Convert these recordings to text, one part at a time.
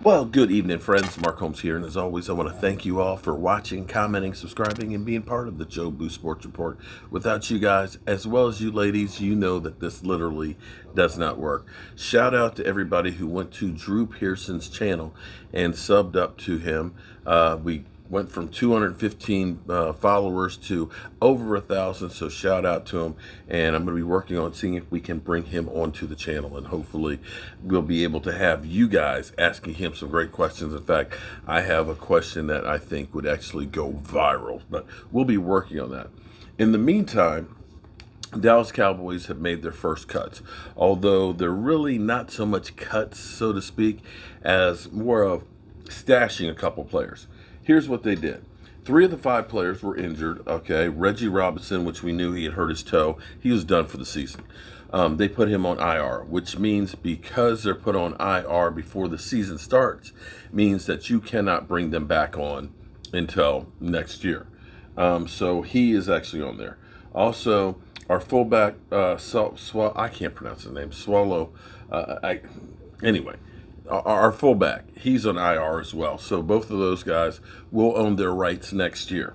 Well, good evening, friends. Mark Holmes here, and as always, I want to thank you all for watching, commenting, subscribing, and being part of the Joe Boo Sports Report. Without you guys, as well as you ladies, you know that this literally does not work. Shout out to everybody who went to Drew Pearson's channel and subbed up to him. We went from 215 followers to over 1,000, so shout out to him. And I'm going to be working on seeing if we can bring him onto the channel, and hopefully we'll be able to have you guys asking him some great questions. In fact, I have a question that I think would actually go viral, but we'll be working on that. In the meantime, Dallas Cowboys have made their first cuts, although they're really not so much cuts, so to speak, as more of stashing a couple players. Here's what they did. 3 of the 5 players were injured, okay? Reggie Robinson, which we knew he had hurt his toe, he was done for the season. They put him on IR, which means because they're put on IR before the season starts, means that you cannot bring them back on until next year. So he is actually on there. Also, our fullback, I can't pronounce his name, anyway, our fullback, he's on IR as well. So both of those guys will own their rights next year.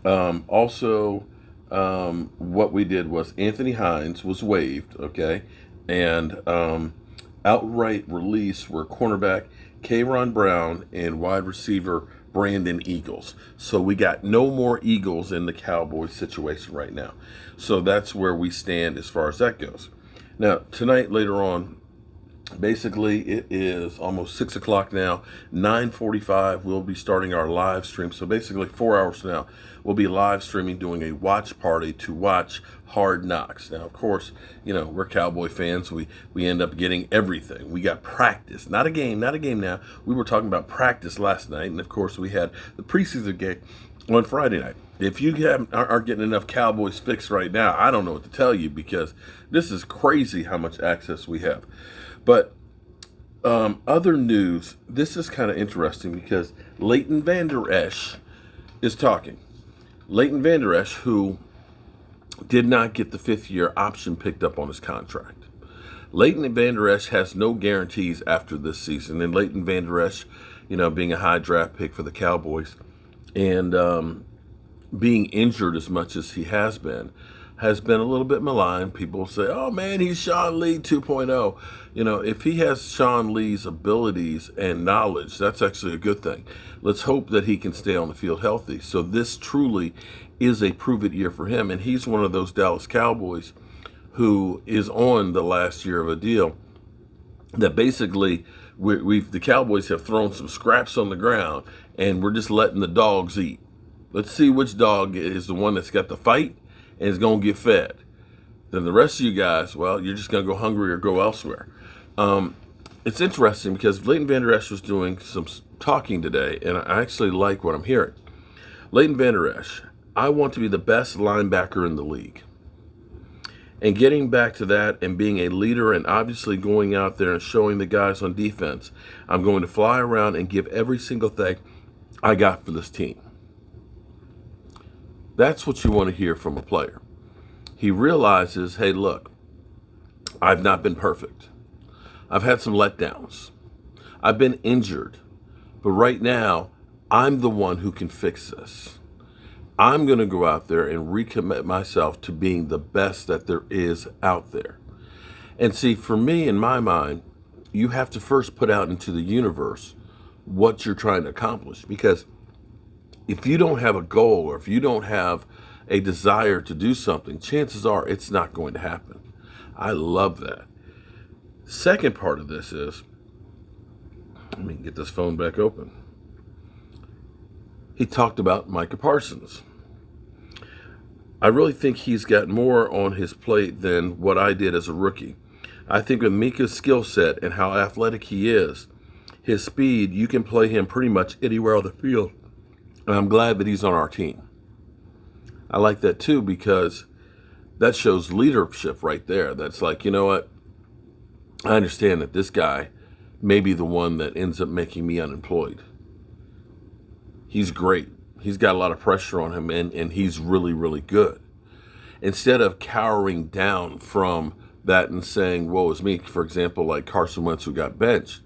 What we did was Anthony Hines was waived, okay, and outright release were cornerback Kayron Brown and wide receiver Brandon Eagles. So we got no more Eagles in the Cowboys situation right now. So that's where we stand as far as that goes. Now, tonight, later on, basically, it is almost 6 o'clock now. 9:45, we'll be starting our live stream. So basically, 4 hours from now, we'll be live streaming, doing a watch party to watch Hard Knocks. Now, of course, you know, we're Cowboy fans. We end up getting everything. We got practice, not a game now. We were talking about practice last night, and of course, we had the preseason game on Friday night. If you aren't getting enough Cowboys fix right now, I don't know what to tell you, because this is crazy how much access we have. But other news, this is kind of interesting because Layton Vander Esch is talking. Layton Vander Esch, who did not get the 5th-year option picked up on his contract. Layton Vander Esch has no guarantees after this season. And Layton Vander Esch, you know, being a high draft pick for the Cowboys and being injured as much as he has been a little bit maligned. People say, oh man, he's Sean Lee 2.0. You know, if he has Sean Lee's abilities and knowledge, that's actually a good thing. Let's hope that he can stay on the field healthy. So this truly is a prove-it year for him. And he's one of those Dallas Cowboys who is on the last year of a deal that basically the Cowboys have thrown some scraps on the ground and we're just letting the dogs eat. Let's see which dog is the one that's got the fight and is going to get fed. Then the rest of you guys, well, you're just going to go hungry or go elsewhere. It's interesting because Layton Vander Esch was doing some talking today, and I actually like what I'm hearing. Layton Vander Esch, I want to be the best linebacker in the league. And getting back to that and being a leader and obviously going out there and showing the guys on defense, I'm going to fly around and give every single thing I got for this team. That's what you want to hear from a player. He realizes, hey, look, I've not been perfect. I've had some letdowns. I've been injured. But right now, I'm the one who can fix this. I'm going to go out there and recommit myself to being the best that there is out there. And see, for me, in my mind, you have to first put out into the universe what you're trying to accomplish. Because if you don't have a goal or if you don't have a desire to do something, chances are it's not going to happen. I love that. Second part of this is, let me get this phone back open. He talked about Micah Parsons. I really think he's got more on his plate than what I did as a rookie. I think with Micah's skill set and how athletic he is, his speed, you can play him pretty much anywhere on the field. And I'm glad that he's on our team. I like that too, because that shows leadership right there. That's like, you know what? I understand that this guy may be the one that ends up making me unemployed. He's great. He's got a lot of pressure on him, and he's really, really good. Instead of cowering down from that and saying, woe is me, for example, like Carson Wentz, who got benched.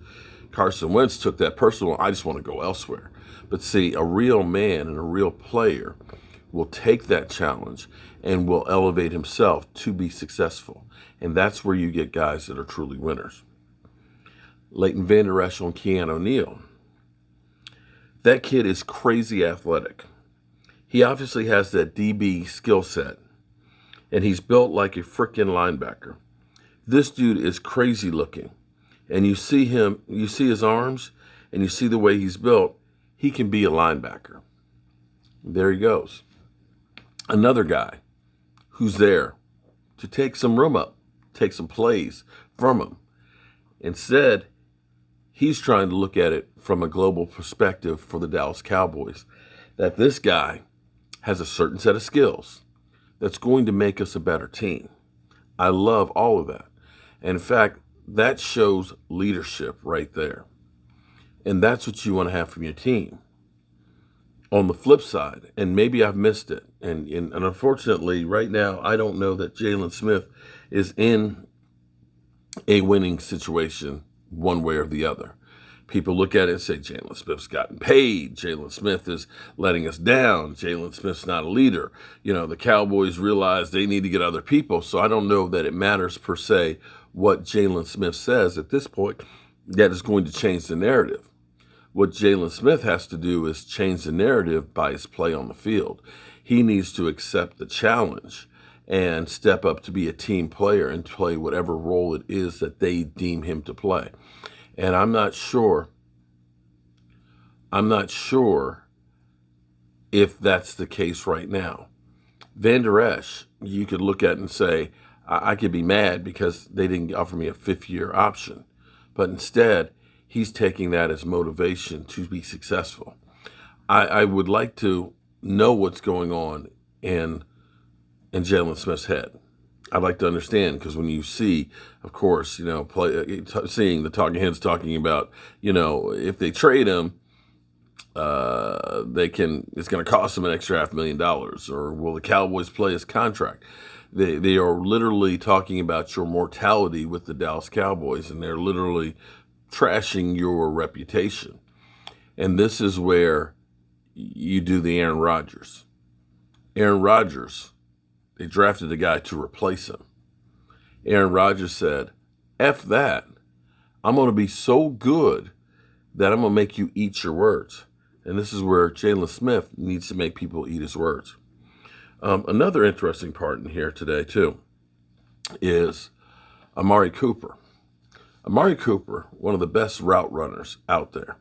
Carson Wentz took that personal. I just want to go elsewhere. But see, a real man and a real player will take that challenge and will elevate himself to be successful. And that's where you get guys that are truly winners. Layton Vander Esch on Keanu Neal. That kid is crazy athletic. He obviously has that DB skill set, and he's built like a freaking linebacker. This dude is crazy looking, and you see his arms, and you see the way he's built. He can be a linebacker. There he goes. Another guy who's there to take some room up, take some plays from him. Instead, he's trying to look at it from a global perspective for the Dallas Cowboys, that this guy has a certain set of skills that's going to make us a better team. I love all of that. And in fact, that shows leadership right there. And that's what you want to have from your team. On the flip side, and maybe I've missed it, and unfortunately right now I don't know that Jaylon Smith is in a winning situation one way or the other. People look at it and say, Jaylon Smith's gotten paid. Jaylon Smith is letting us down. Jaylon Smith's not a leader. The Cowboys realize they need to get other people. So I don't know that it matters per se what Jaylon Smith says at this point that is going to change the narrative. What Jaylon Smith has to do is change the narrative by his play on the field. He needs to accept the challenge and step up to be a team player and play whatever role it is that they deem him to play. And I'm not sure if that's the case right now. Vander Esch, you could look at and say, I could be mad because they didn't offer me a 5th-year option. But instead, he's taking that as motivation to be successful. I would like to know what's going on in Jaylon Smith's head. I'd like to understand, because when you see, of course, seeing the talking heads talking about, if they trade him, it's going to cost them an extra $500,000, or will the Cowboys play his contract? They are literally talking about your mortality with the Dallas Cowboys, and they're literally trashing your reputation. And this is where you do the Aaron Rodgers. Aaron Rodgers, they drafted a guy to replace him. Aaron Rodgers said, F that. I'm going to be so good that I'm going to make you eat your words. And this is where Jaylon Smith needs to make people eat his words. Another interesting part in here today, too, is Amari Cooper. Amari Cooper, one of the best route runners out there.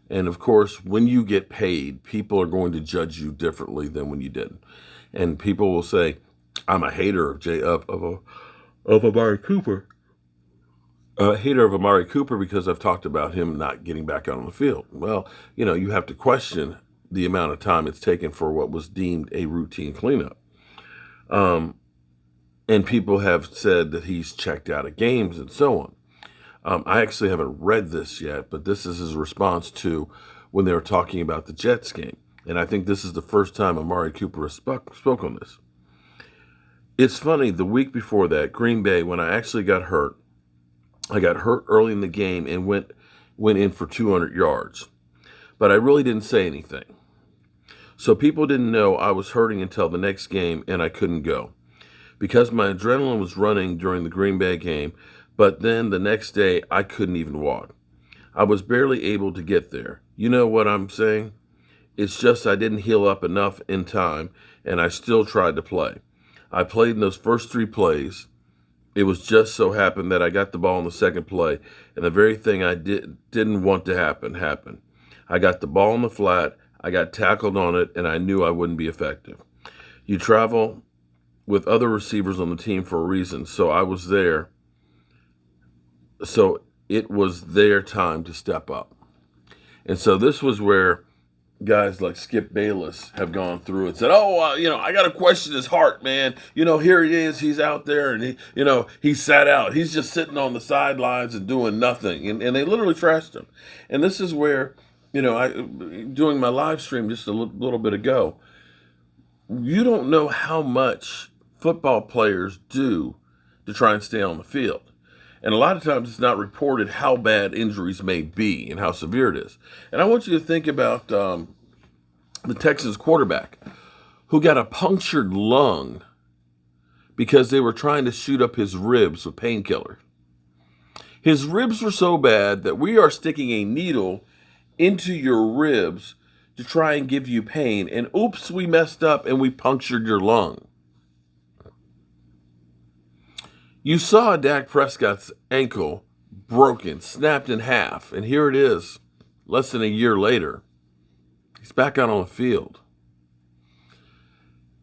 And, of course, when you get paid, people are going to judge you differently than when you didn't. And people will say, I'm a hater of Amari Cooper. A hater of Amari Cooper because I've talked about him not getting back out on the field. Well, you have to question the amount of time it's taken for what was deemed a routine cleanup. And people have said that he's checked out of games and so on. I actually haven't read this yet, but this is his response to when they were talking about the Jets game. And I think this is the first time Amari Cooper has spoke on this. It's funny, the week before that, Green Bay, when I actually got hurt, I got hurt early in the game and went in for 200 yards. But I really didn't say anything. So people didn't know I was hurting until the next game and I couldn't go. Because my adrenaline was running during the Green Bay game, but then the next day I couldn't even walk. I was barely able to get there. You know what I'm saying? It's just I didn't heal up enough in time and I still tried to play. I played in those first 3 plays. It was just so happened that I got the ball in the second play, and the very thing I didn't want to happen happened. I got the ball in the flat, I got tackled on it, and I knew I wouldn't be effective. You travel with other receivers on the team for a reason, so I was there. So it was their time to step up. And so this was where guys like Skip Bayless have gone through and said, I got to question his heart, man. Here he is. He's out there and he sat out. He's just sitting on the sidelines and doing nothing. And they literally trashed him. And this is where, doing my live stream just a little bit ago, you don't know how much football players do to try and stay on the field. And a lot of times it's not reported how bad injuries may be and how severe it is. And I want you to think about the Texans quarterback who got a punctured lung because they were trying to shoot up his ribs with painkillers. His ribs were so bad that we are sticking a needle into your ribs to try and give you pain. And oops, we messed up and we punctured your lung. You saw Dak Prescott's ankle broken, snapped in half. And here it is, less than a year later. He's back out on the field.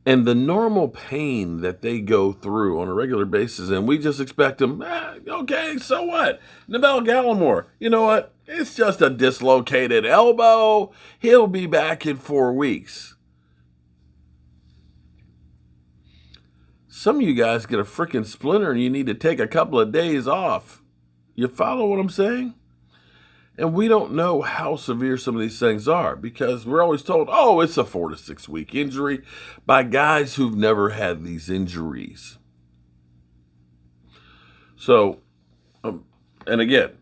And the normal pain that they go through on a regular basis, and we just expect them, okay, so what? Neville Gallimore, you know what? It's just a dislocated elbow. He'll be back in 4 weeks. Some of you guys get a freaking splinter and you need to take a couple of days off. You follow what I'm saying? And we don't know how severe some of these things are because we're always told, oh, it's a 4 to 6 week injury by guys who've never had these injuries. So, and again,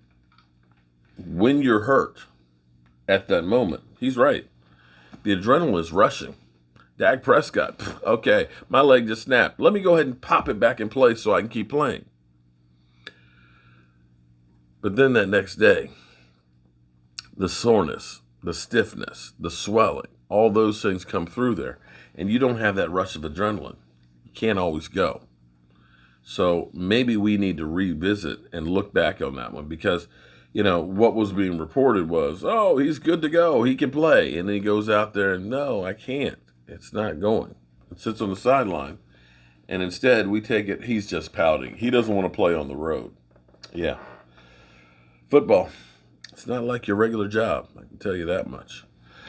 when you're hurt at that moment, he's right. The adrenaline is rushing. Dak Prescott, okay, my leg just snapped. Let me go ahead and pop it back in place so I can keep playing. But then that next day, the soreness, the stiffness, the swelling, all those things come through there. And you don't have that rush of adrenaline. You can't always go. So maybe we need to revisit and look back on that one because, you know, what was being reported was, oh, he's good to go. He can play. And then he goes out there and, no, I can't. It's not going. It sits on the sideline. And instead, we take it, he's just pouting. He doesn't want to play on the road. Yeah. Football. It's not like your regular job, I can tell you that much.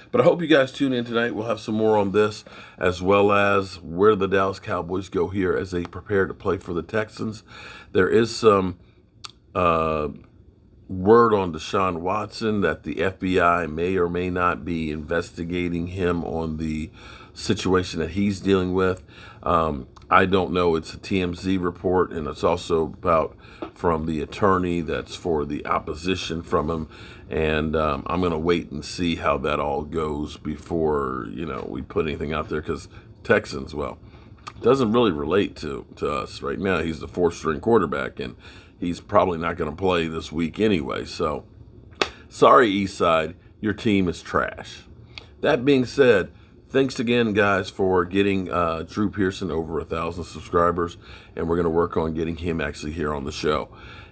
But I hope you guys tune in tonight. We'll have some more on this, as well as where the Dallas Cowboys go here as they prepare to play for the Texans. There is some word on Deshaun Watson that the FBI may or may not be investigating him on the situation that he's dealing with. I don't know. It's a TMZ report, and it's also about from the attorney that's for the opposition from him. And I'm going to wait and see how that all goes before, you know, we put anything out there because Texans, well, doesn't really relate to us right now. He's the 4th-string quarterback, and he's probably not going to play this week anyway. So, sorry, Eastside, your team is trash. That being said, thanks again, guys, for getting Drew Pearson over 1,000 subscribers, and we're going to work on getting him actually here on the show.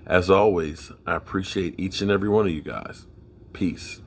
As always, I appreciate each and every one of you guys. Peace.